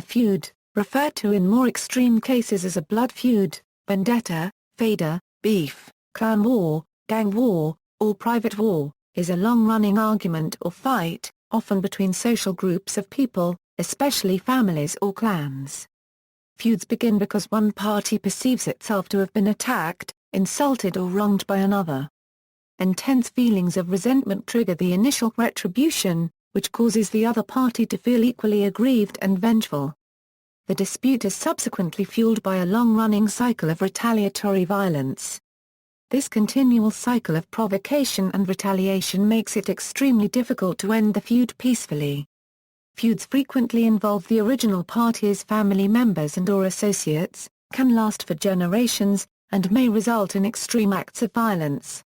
A feud, referred to in more extreme cases as a blood feud, vendetta, faida, beef, clan war, gang war, or private war, is a long-running argument or fight, often between social groups of people, especially families or clans. Feuds begin because one party perceives itself to have been attacked, insulted or wronged by another. Intense feelings of resentment trigger the initial retribution, which causes the other party to feel equally aggrieved and vengeful. The dispute is subsequently fueled by a long-running cycle of retaliatory violence. This continual cycle of provocation and retaliation makes it extremely difficult to end the feud peacefully. Feuds frequently involve the original party's family members and/or associates, can last for generations, and may result in extreme acts of violence.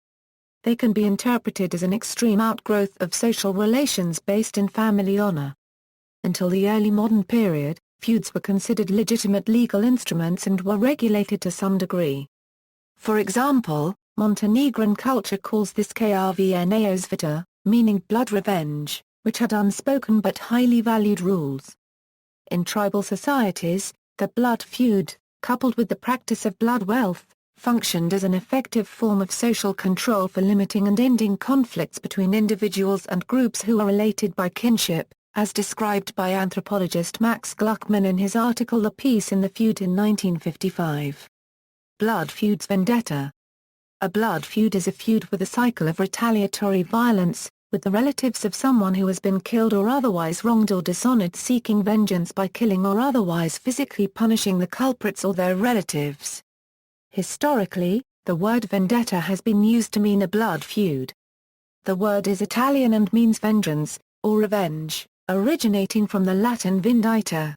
They can be interpreted as an extreme outgrowth of social relations based in family honor. Until the early modern period, feuds were considered legitimate legal instruments and were regulated to some degree. For example, Montenegrin culture calls this krvnaozvita, meaning blood revenge, which had unspoken but highly valued rules. In tribal societies, the blood feud, coupled with the practice of blood wealth, functioned as an effective form of social control for limiting and ending conflicts between individuals and groups who are related by kinship, as described by anthropologist Max Gluckman in his article The Peace in the Feud in 1955. Blood feud's vendetta. A blood feud is a feud with a cycle of retaliatory violence, with the relatives of someone who has been killed or otherwise wronged or dishonored seeking vengeance by killing or otherwise physically punishing the culprits or their relatives. Historically, the word vendetta has been used to mean a blood feud. The word is Italian and means vengeance, or revenge, originating from the Latin vendetta.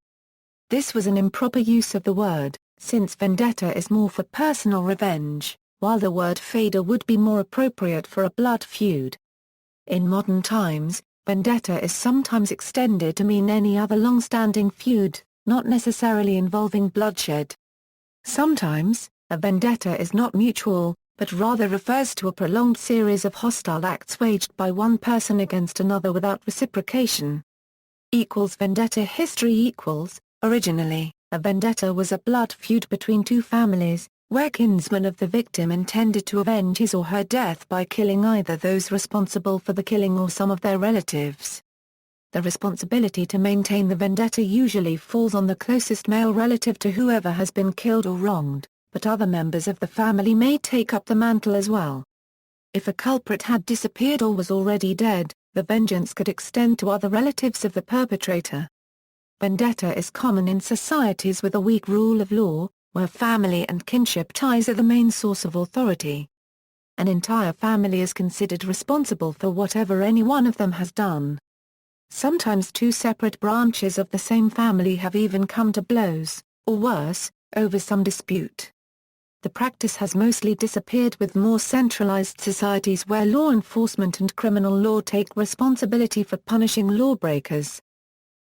This was an improper use of the word, since vendetta is more for personal revenge, while the word faida would be more appropriate for a blood feud. In modern times, vendetta is sometimes extended to mean any other long-standing feud, not necessarily involving bloodshed. Sometimes, a vendetta is not mutual, but rather refers to a prolonged series of hostile acts waged by one person against another without reciprocation. Vendetta history originally, a vendetta was a blood feud between two families, where kinsmen of the victim intended to avenge his or her death by killing either those responsible for the killing or some of their relatives. The responsibility to maintain the vendetta usually falls on the closest male relative to whoever has been killed or wronged, but other members of the family may take up the mantle as well. If a culprit had disappeared or was already dead, the vengeance could extend to other relatives of the perpetrator. Vendetta is common in societies with a weak rule of law, where family and kinship ties are the main source of authority. An entire family is considered responsible for whatever any one of them has done. Sometimes two separate branches of the same family have even come to blows, or worse, over some dispute. The practice has mostly disappeared with more centralized societies where law enforcement and criminal law take responsibility for punishing lawbreakers.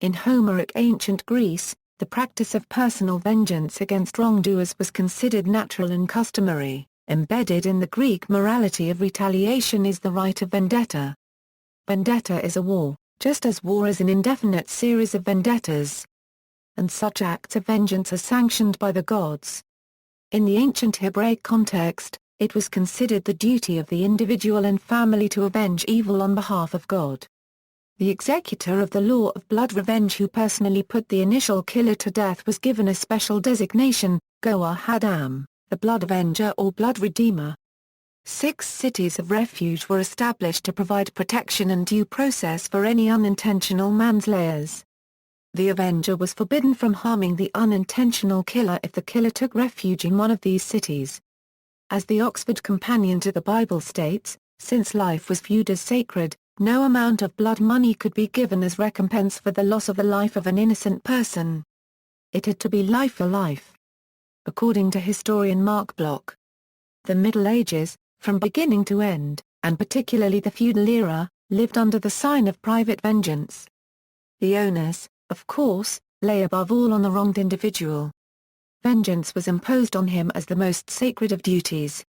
In Homeric ancient Greece, the practice of personal vengeance against wrongdoers was considered natural and customary. Embedded in the Greek morality of retaliation is the right of vendetta. Vendetta is a war, just as war is an indefinite series of vendettas. And such acts of vengeance are sanctioned by the gods. In the ancient Hebraic context, it was considered the duty of the individual and family to avenge evil on behalf of God. The executor of the law of blood revenge who personally put the initial killer to death was given a special designation, Goa Hadam, the blood avenger or blood redeemer. 6 cities of refuge were established to provide protection and due process for any unintentional manslayers. The avenger was forbidden from harming the unintentional killer if the killer took refuge in one of these cities. As the Oxford Companion to the Bible states, since life was viewed as sacred, no amount of blood money could be given as recompense for the loss of the life of an innocent person. It had to be life for life. According to historian Mark Bloch, the Middle Ages, from beginning to end, and particularly the feudal era, lived under the sign of private vengeance. The onus, of course, lay above all on the wronged individual. Vengeance was imposed on him as the most sacred of duties.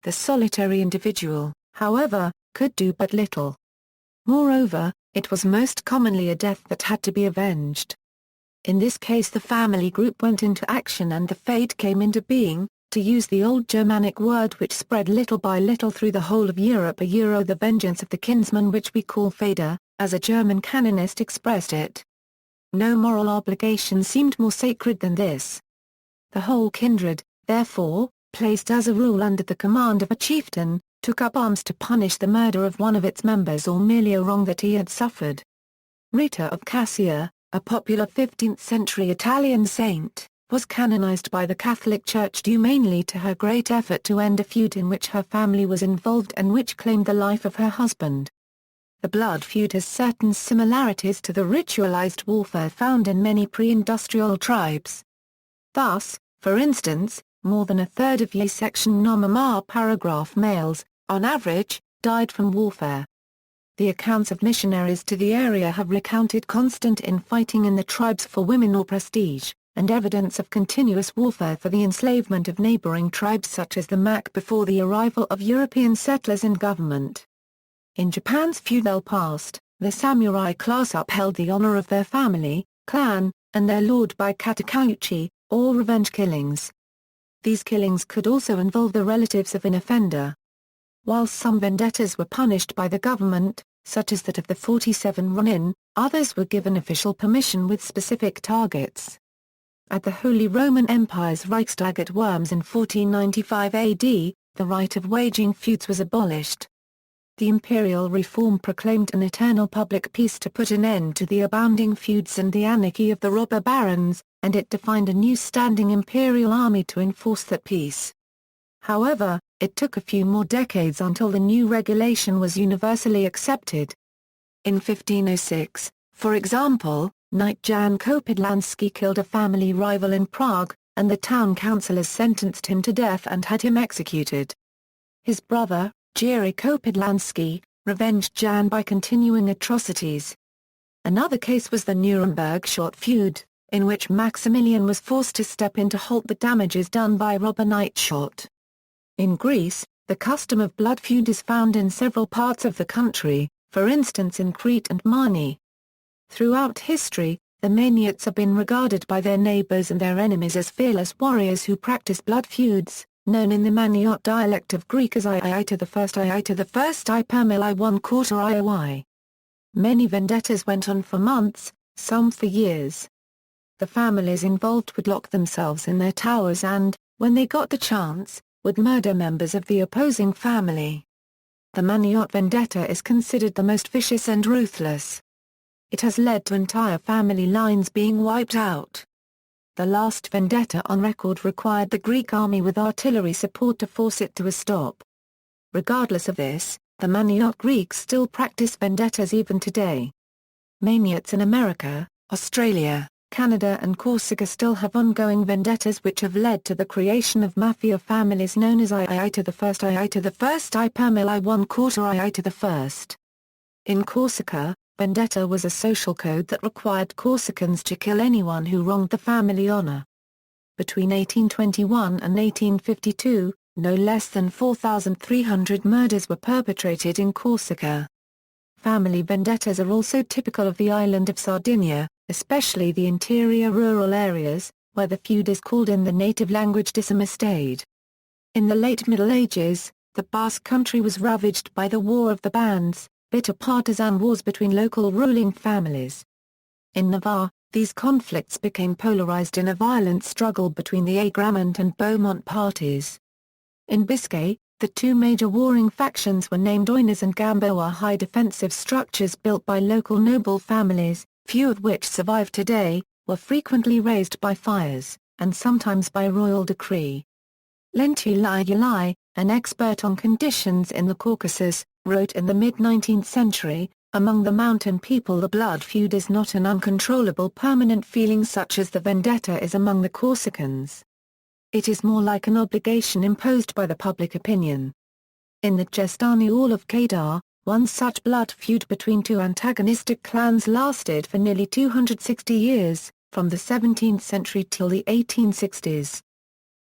The solitary individual, however, could do but little. Moreover, it was most commonly a death that had to be avenged. In this case the family group went into action and the Feud came into being, to use the old Germanic word which spread little by little through the whole of Europe, the vengeance of the kinsman, which we call faida, as a German canonist expressed it. No moral obligation seemed more sacred than this. The whole kindred, therefore, placed as a rule under the command of a chieftain, took up arms to punish the murder of one of its members or merely a wrong that he had suffered. Rita of Cassia, a popular 15th-century Italian saint, was canonized by the Catholic Church due mainly to her great effort to end a feud in which her family was involved and which claimed the life of her husband. The blood feud has certain similarities to the ritualized warfare found in many pre-industrial tribes. Thus, for instance, more than a third of section nomima paragraph males, on average, died from warfare. The accounts of missionaries to the area have recounted constant infighting in the tribes for women or prestige, and evidence of continuous warfare for the enslavement of neighboring tribes such as the Mak before the arrival of European settlers in government. In Japan's feudal past, the samurai class upheld the honor of their family, clan, and their lord by katakauchi, or revenge killings. These killings could also involve the relatives of an offender. While some vendettas were punished by the government, such as that of the 47 Ronin, others were given official permission with specific targets. At the Holy Roman Empire's Reichstag at Worms in 1495 AD, the right of waging feuds was abolished. The imperial reform proclaimed an eternal public peace to put an end to the abounding feuds and the anarchy of the robber barons, and it defined a new standing imperial army to enforce that peace. However, it took a few more decades until the new regulation was universally accepted. In 1506, for example, Knight Jan Kopydlansky killed a family rival in Prague, and the town councillors sentenced him to death and had him executed. His brother, Jiří Kopydlansky, revenged Jan by continuing atrocities. Another case was the Nuremberg shot feud, in which Maximilian was forced to step in to halt the damages done by robber Knight shot. In Greece, the custom of blood feud is found in several parts of the country, for instance in Crete and Mani. Throughout history, the Maniots have been regarded by their neighbors and their enemies as fearless warriors who practice blood feuds, known in the Maniot dialect of Greek as I to the first I permil I 1/4 IOI. Many vendettas went on for months, some for years. The families involved would lock themselves in their towers and, when they got the chance, would murder members of the opposing family. The Maniot vendetta is considered the most vicious and ruthless. It has led to entire family lines being wiped out. The last vendetta on record required the Greek army with artillery support to force it to a stop. Regardless of this, the Maniot Greeks still practice vendettas even today. Maniots in America, Australia, Canada and Corsica still have ongoing vendettas which have led to the creation of mafia families known as I to the first I permil I 1/4 I to the first. In Corsica, vendetta was a social code that required Corsicans to kill anyone who wronged the family honor. Between 1821 and 1852, no less than 4,300 murders were perpetrated in Corsica. Family vendettas are also typical of the island of Sardinia, especially the interior rural areas, where the feud is called in the native language disamistade. In the late Middle Ages, the Basque country was ravaged by the War of the Bands, bitter partisan wars between local ruling families. In Navarre, these conflicts became polarized in a violent struggle between the Agramonte and Beaumont parties. In Biscay, the two major warring factions were named Oiners and Gamboa, high defensive structures built by local noble families, few of which survive today, were frequently razed by fires, and sometimes by royal decree. Lentulai, an expert on conditions in the Caucasus, wrote in the mid-19th century, "Among the mountain people the blood feud is not an uncontrollable permanent feeling such as the vendetta is among the Corsicans. It is more like an obligation imposed by the public opinion." In the Gestani Hall of Kedar, one such blood feud between two antagonistic clans lasted for nearly 260 years, from the 17th century till the 1860s.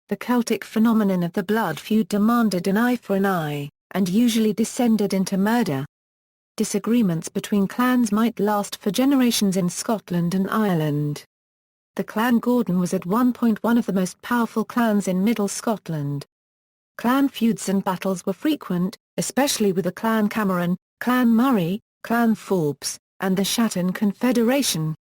The Celtic phenomenon of the blood feud demanded an eye for an eye, and usually descended into murder. Disagreements between clans might last for generations in Scotland and Ireland. The Clan Gordon was at one point one of the most powerful clans in Middle Scotland. Clan feuds and battles were frequent, especially with the Clan Cameron, Clan Murray, Clan Forbes, and the Shatton Confederation.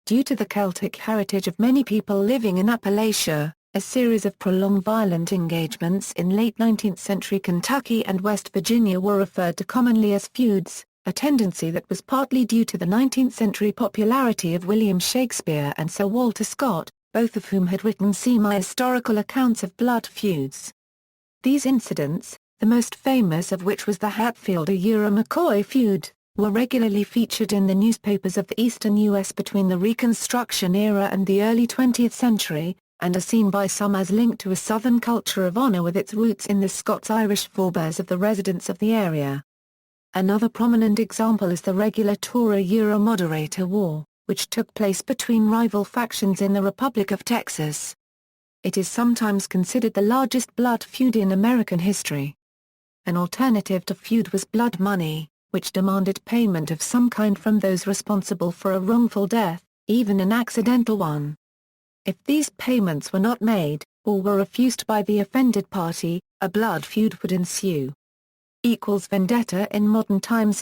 Due to the Celtic heritage of many people living in Appalachia, a series of prolonged violent engagements in late 19th century Kentucky and West Virginia were referred to commonly as feuds, a tendency that was partly due to the 19th century popularity of William Shakespeare and Sir Walter Scott, both of whom had written semi-historical accounts of blood feuds. These incidents, the most famous of which was the Hatfield-McCoy feud, were regularly featured in the newspapers of the eastern U.S. between the Reconstruction era and the early 20th century, and are seen by some as linked to a Southern culture of honor with its roots in the Scots-Irish forebears of the residents of the area. Another prominent example is the Regulatory-Moderator War, which took place between rival factions in the Republic of Texas. It is sometimes considered the largest blood feud in American history. An alternative to feud was blood money, which demanded payment of some kind from those responsible for a wrongful death, even an accidental one. If these payments were not made, or were refused by the offended party, a blood feud would ensue. Vendetta in modern times.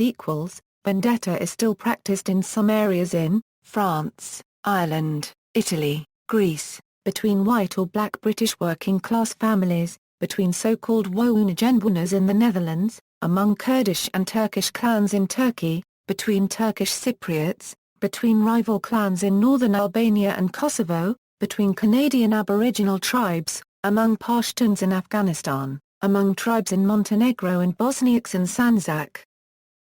Vendetta is still practiced in some areas in France, Ireland, Italy, Greece, between white or black British working-class families, between so-called Woonagenbunas in the Netherlands, among Kurdish and Turkish clans in Turkey, between Turkish Cypriots, between rival clans in northern Albania and Kosovo, between Canadian Aboriginal tribes, among Pashtuns in Afghanistan, among tribes in Montenegro and Bosniaks in Sanzak,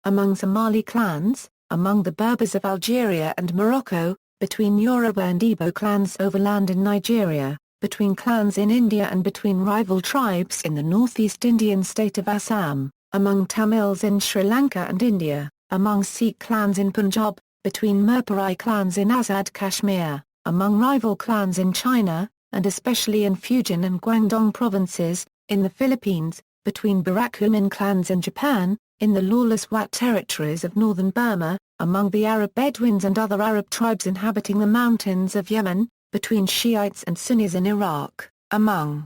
among Somali clans, among the Berbers of Algeria and Morocco, between Yoruba and Igbo clans overland in Nigeria, between clans in India and between rival tribes in the northeast Indian state of Assam, among Tamils in Sri Lanka and India, among Sikh clans in Punjab, between Murpuri clans in Azad Kashmir, among rival clans in China, and especially in Fujian and Guangdong provinces, in the Philippines, between Barakuman clans in Japan, in the lawless Wat territories of northern Burma, among the Arab Bedouins and other Arab tribes inhabiting the mountains of Yemen, between Shiites and Sunnis in Iraq, among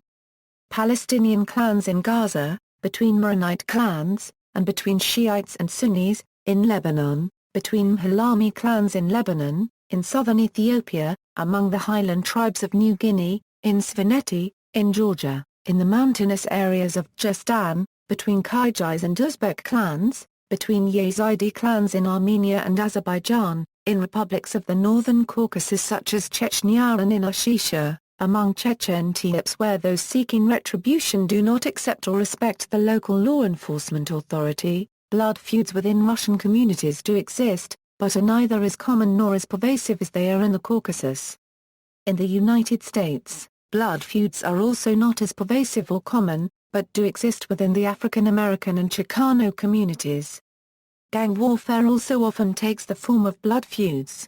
Palestinian clans in Gaza, between Maronite clans, and between Shiites and Sunnis, in Lebanon, between Mhlami clans in Lebanon, in southern Ethiopia, among the highland tribes of New Guinea, in Svaneti, in Georgia, in the mountainous areas of Jestan, between Kyrgyz and Uzbek clans, between Yazidi clans in Armenia and Azerbaijan, in republics of the northern Caucasus such as Chechnya and Inushitia, among Chechen Taips where those seeking retribution do not accept or respect the local law enforcement authority. Blood feuds within Russian communities do exist, but are neither as common nor as pervasive as they are in the Caucasus. In the United States, blood feuds are also not as pervasive or common, but do exist within the African American and Chicano communities. Gang warfare also often takes the form of blood feuds.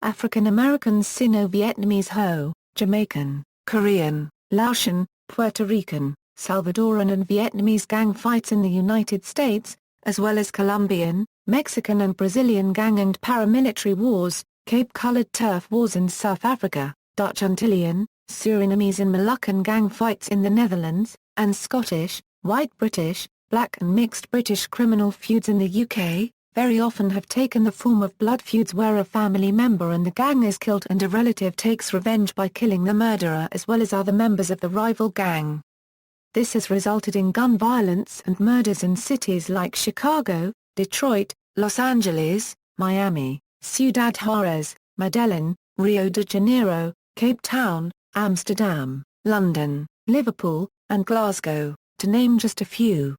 African Americans, Sino-Vietnamese Ho, Jamaican, Korean, Laotian, Puerto Rican, Salvadoran and Vietnamese gang fights in the United States, as well as Colombian, Mexican and Brazilian gang and paramilitary wars, Cape-colored turf wars in South Africa, Dutch Antillean, Surinamese and Moluccan gang fights in the Netherlands, and Scottish, white British, black and mixed British criminal feuds in the UK, very often have taken the form of blood feuds where a family member in the gang is killed and a relative takes revenge by killing the murderer as well as other members of the rival gang. This has resulted in gun violence and murders in cities like Chicago, Detroit, Los Angeles, Miami, Ciudad Juarez, Medellin, Rio de Janeiro, Cape Town, Amsterdam, London, Liverpool, and Glasgow, to name just a few.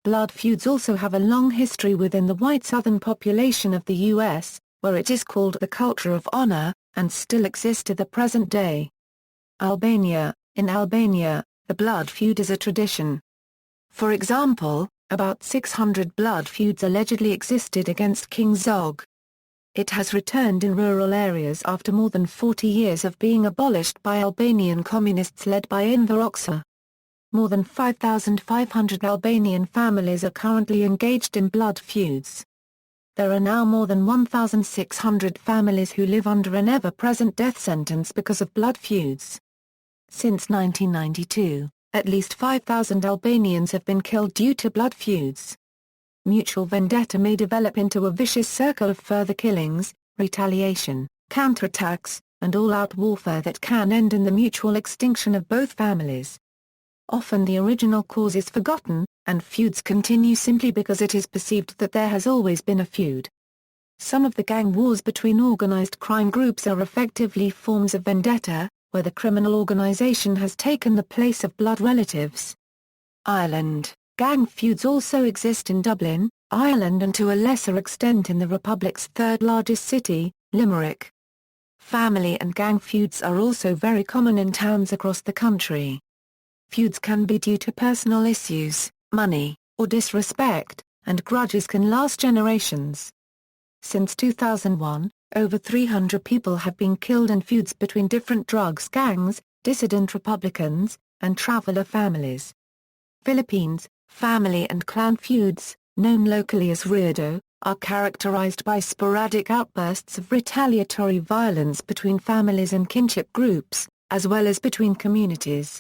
Blood feuds also have a long history within the white southern population of the U.S., where it is called the culture of honor, and still exists to the present day. Albania. In Albania, the blood feud is a tradition. For example, about 600 blood feuds allegedly existed against King Zog. It has returned in rural areas after more than 40 years of being abolished by Albanian communists led by Enver Hoxha. More than 5,500 Albanian families are currently engaged in blood feuds. There are now more than 1,600 families who live under an ever-present death sentence because of blood feuds. Since 1992, at least 5,000 Albanians have been killed due to blood feuds. Mutual vendetta may develop into a vicious circle of further killings, retaliation, counterattacks, and all-out warfare that can end in the mutual extinction of both families. Often the original cause is forgotten, and feuds continue simply because it is perceived that there has always been a feud. Some of the gang wars between organized crime groups are effectively forms of vendetta, where the criminal organization has taken the place of blood relatives. Ireland. Gang feuds also exist in Dublin, Ireland, and to a lesser extent in the Republic's third-largest city, Limerick. Family and gang feuds are also very common in towns across the country. Feuds can be due to personal issues, money, or disrespect, and grudges can last generations. Since 2001, over 300 people have been killed in feuds between different drugs gangs, dissident Republicans, and traveler families. Philippines. Family and clan feuds, known locally as reardo, are characterized by sporadic outbursts of retaliatory violence between families and kinship groups, as well as between communities.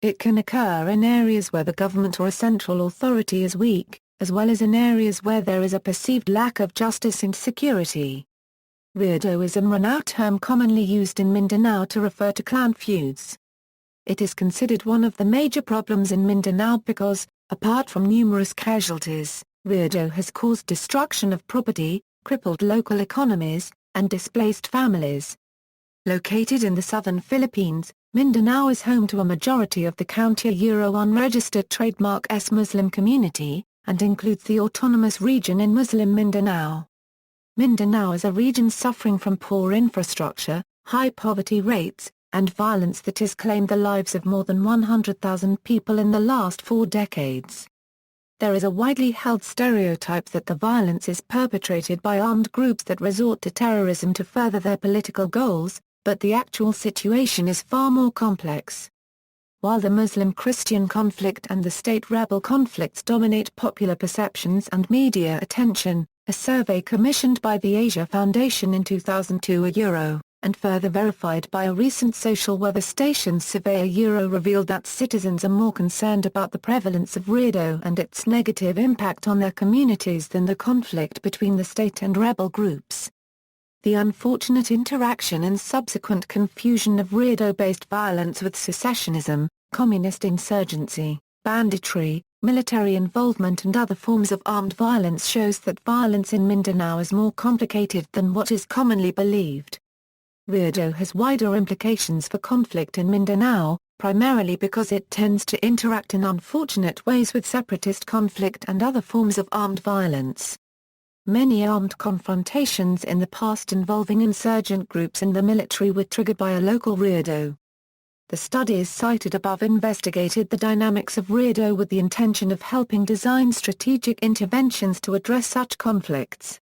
It can occur in areas where the government or a central authority is weak, as well as in areas where there is a perceived lack of justice and security. Reardo is a Mindanao term commonly used in Mindanao to refer to clan feuds. It is considered one of the major problems in Mindanao because, apart from numerous casualties, reardo has caused destruction of property, crippled local economies, and displaced families. Located in the southern Philippines, Mindanao is home to a majority of the county-unregistered trademark Muslim community, and includes the autonomous region in Muslim Mindanao. Mindanao is a region suffering from poor infrastructure, high poverty rates, and violence that has claimed the lives of more than 100,000 people in the last 4 decades. There is a widely held stereotype that the violence is perpetrated by armed groups that resort to terrorism to further their political goals, but the actual situation is far more complex. While the Muslim-Christian conflict and the state-rebel conflicts dominate popular perceptions and media attention, a survey commissioned by the Asia Foundation in 2002 and further verified by a recent social weather station survey revealed that citizens are more concerned about the prevalence of reardo and its negative impact on their communities than the conflict between the state and rebel groups. The unfortunate interaction and subsequent confusion of reardo-based violence with secessionism, communist insurgency, banditry, military involvement and other forms of armed violence shows that violence in Mindanao is more complicated than what is commonly believed. Reardo has wider implications for conflict in Mindanao, primarily because it tends to interact in unfortunate ways with separatist conflict and other forms of armed violence. Many armed confrontations in the past involving insurgent groups and the military were triggered by a local reardo. The studies cited above investigated the dynamics of reardo with the intention of helping design strategic interventions to address such conflicts.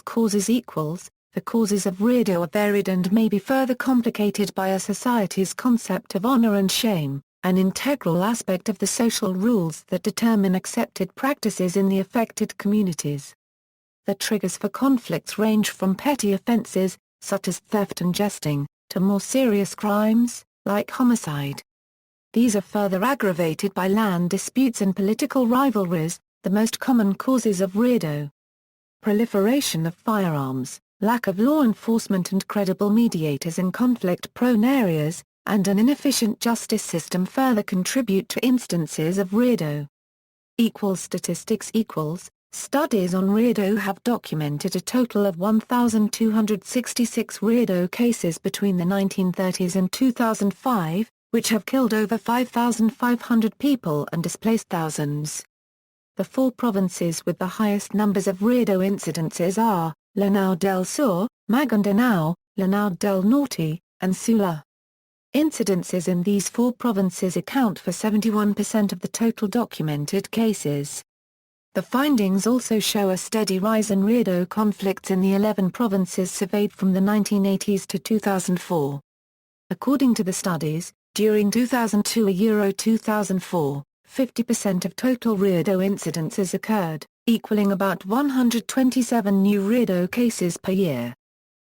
Causes The causes of reardo are varied and may be further complicated by a society's concept of honor and shame, an integral aspect of the social rules that determine accepted practices in the affected communities. The triggers for conflicts range from petty offenses, such as theft and jesting, to more serious crimes, like homicide. These are further aggravated by land disputes and political rivalries, the most common causes of reardo. Proliferation of firearms, lack of law enforcement and credible mediators in conflict-prone areas, and an inefficient justice system further contribute to instances of reardo. Statistics Studies on reardo have documented a total of 1,266 reardo cases between the 1930s and 2005, which have killed over 5,500 people and displaced thousands. The 4 provinces with the highest numbers of reardo incidences are Lanao del Sur, Maguindanao, Lanao del Norte, and Sula. Incidences in these 4 provinces account for 71% of the total documented cases. The findings also show a steady rise in reardo conflicts in the 11 provinces surveyed from the 1980s to 2004. According to the studies, during 2002–2004, 50% of total reardo incidences occurred, equaling about 127 new reardo cases per year.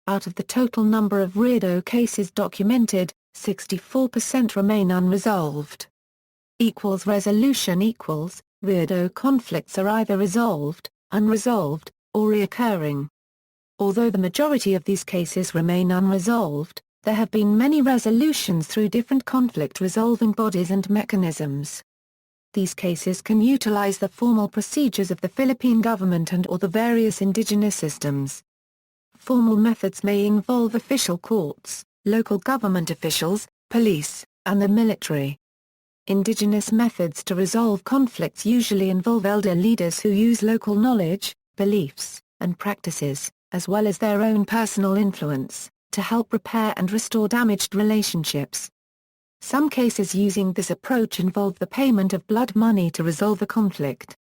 Out of the total number of reardo cases documented, 64% remain unresolved. Resolution equals, reardo conflicts are either resolved, unresolved, or reoccurring. Although the majority of these cases remain unresolved, there have been many resolutions through different conflict-resolving bodies and mechanisms. These cases can utilize the formal procedures of the Philippine government and/or the various indigenous systems. Formal methods may involve official courts, local government officials, police, and the military. Indigenous methods to resolve conflicts usually involve elder leaders who use local knowledge, beliefs, and practices, as well as their own personal influence, to help repair and restore damaged relationships. Some cases using this approach involve the payment of blood money to resolve a conflict.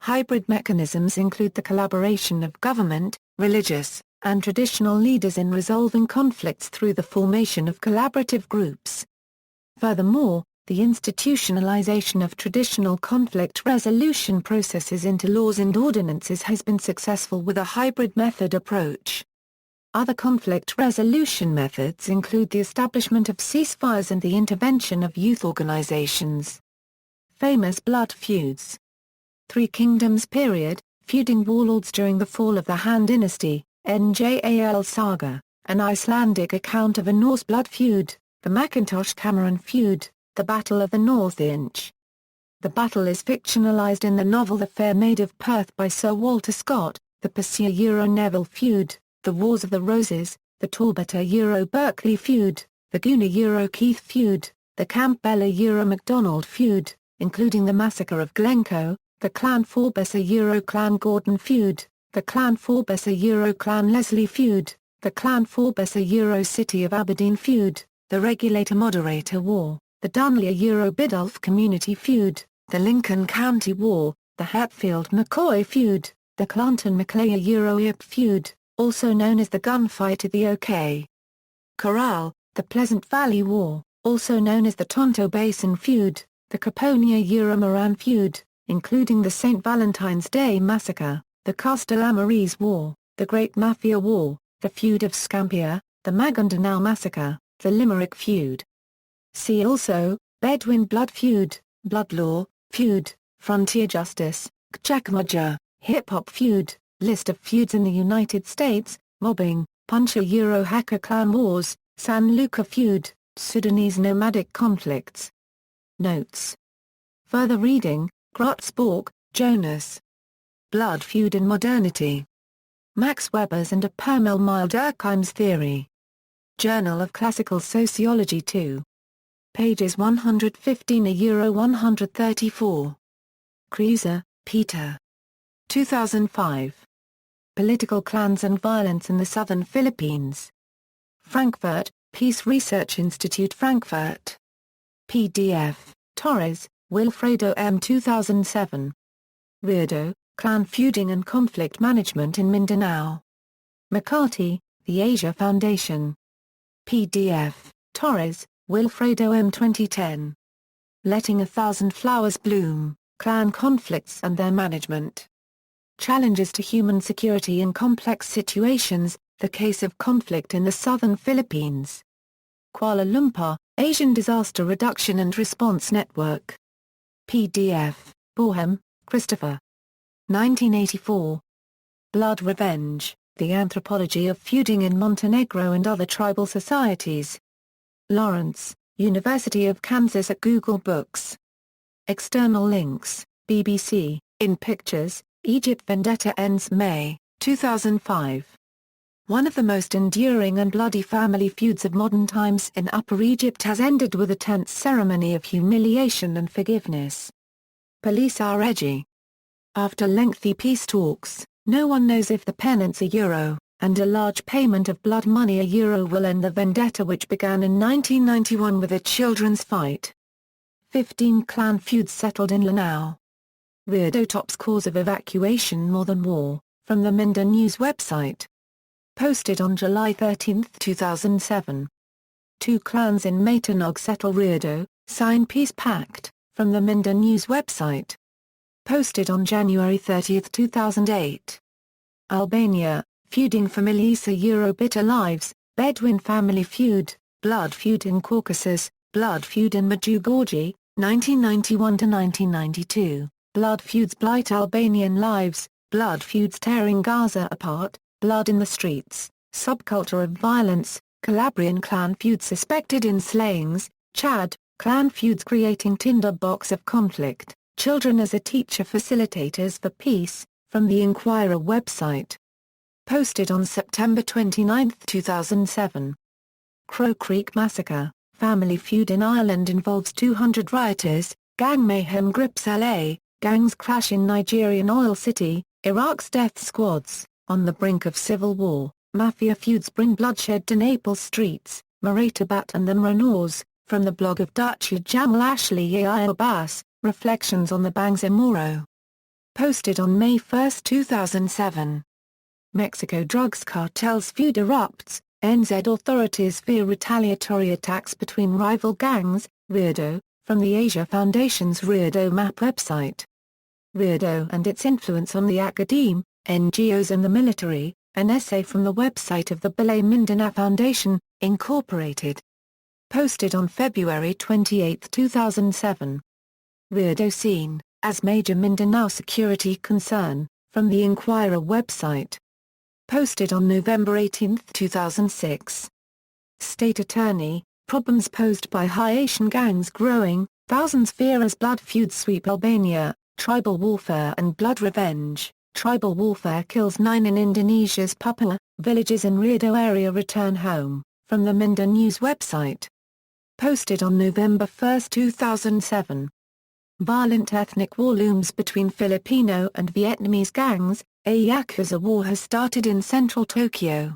Hybrid mechanisms include the collaboration of government, religious, and traditional leaders in resolving conflicts through the formation of collaborative groups. Furthermore, the institutionalization of traditional conflict resolution processes into laws and ordinances has been successful with a hybrid method approach. Other conflict resolution methods include the establishment of ceasefires and the intervention of youth organizations. Famous blood feuds. Three Kingdoms period, feuding warlords during the fall of the Han Dynasty, Njal Saga, an Icelandic account of a Norse blood feud, the Macintosh-Cameron feud, the Battle of the North Inch. The battle is fictionalized in the novel The Fair Maid of Perth by Sir Walter Scott, the Percy-Neville feud, the Wars of the Roses, the Talbot-Berkeley feud, the Guna-Keith feud, the Campbell-Macdonald feud, including the Massacre of Glencoe, the Clan Forbes-Clan Gordon feud, the Clan Forbes-Clan Leslie feud, the Clan Forbes-City of Aberdeen feud, the Regulator-Moderator War, the Dunlea-Biddulph Community feud, the Lincoln County War, the Hatfield-McCoy feud, the Clanton-Macleay-Yip feud, also known as the Gunfight at the OK Corral, the Pleasant Valley War, also known as the Tonto Basin feud, the Caponia-Moran feud, including the St. Valentine's Day Massacre, the Castellammarese War, the Great Mafia War, the Feud of Scampia, the Maguindanao Massacre, the Limerick feud. See also, Bedouin blood feud, blood law, feud, frontier justice, Kchakmaja, hip-hop feud, list of feuds in the United States, mobbing, Puncher-Hacker clan wars, San Luca feud, Sudanese nomadic conflicts. Notes. Further reading, Grutzborg, Jonas. Blood feud in modernity. Max Weber's and a Permel-Mild Durkheim's theory. Journal of Classical Sociology 2. Pages 115–134. Kreuzer, Peter. 2005. Political Clans and Violence in the Southern Philippines. Frankfurt, Peace Research Institute Frankfurt. PDF, Torres, Wilfredo M. 2007. Reardo, Clan Feuding and Conflict Management in Mindanao. McCarty, The Asia Foundation. PDF, Torres, Wilfredo M. 2010. Letting a Thousand Flowers Bloom, Clan Conflicts and Their Management. Challenges to Human Security in Complex Situations, The Case of Conflict in the Southern Philippines. Kuala Lumpur, Asian Disaster Reduction and Response Network. PDF, Borham, Christopher. 1984. Blood Revenge, The Anthropology of Feuding in Montenegro and Other Tribal Societies. Lawrence, University of Kansas at Google Books. External links, BBC, In Pictures, Egypt Vendetta Ends May, 2005. One of the most enduring and bloody family feuds of modern times in Upper Egypt has ended with a tense ceremony of humiliation and forgiveness. Police are edgy. After lengthy peace talks, no one knows if the penance and a large payment of blood money will end the vendetta which began in 1991 with a children's fight. 15 clan feuds settled in Lanao. Reardo tops cause of evacuation more than war, from the Minda News website. Posted on July 13, 2007. 2 clans in Matanog settle Reardo, sign peace pact, from the Minda News website. Posted on January 30, 2008. Albania, feuding for Milisa Bitter Lives, Bedouin family feud, blood feud in Caucasus, blood feud in Medjugorje, 1991–1992, blood feuds blight Albanian lives, blood feuds tearing Gaza apart, blood in the streets, subculture of violence, Calabrian clan feuds suspected in slayings, Chad, clan feuds creating tinderbox of conflict, children as a teacher facilitators for peace, from the Inquirer website. Posted on September 29, 2007. Crow Creek Massacre, family feud in Ireland involves 200 rioters, gang mayhem grips LA, gangs crash in Nigerian oil city, Iraq's death squads, on the brink of civil war, mafia feuds bring bloodshed to Naples streets, Moratabat and the Renaults, from the blog of Dacia Jamal Ashley Abbas, Reflections on the Bangsa Moro. Posted on May 1, 2007. Mexico drugs cartels feud erupts, NZ authorities fear retaliatory attacks between rival gangs, Weirdo, from the Asia Foundation's Weirdo Map website. Weirdo and its influence on the academe, NGOs and the military, an essay from the website of the Belay Mindanao Foundation, Incorporated. Posted on February 28, 2007. Weirdo seen as major Mindanao security concern, from the Inquirer website. Posted on November 18, 2006. State Attorney, problems posed by Haitian gangs growing, thousands fear as blood feuds sweep Albania, tribal warfare and blood revenge, tribal warfare kills 9 in Indonesia's Papua, villages in Riodo area return home, from the Minda News website. Posted on November 1, 2007. Violent ethnic war looms between Filipino and Vietnamese gangs, a Yakuza war has started in central Tokyo.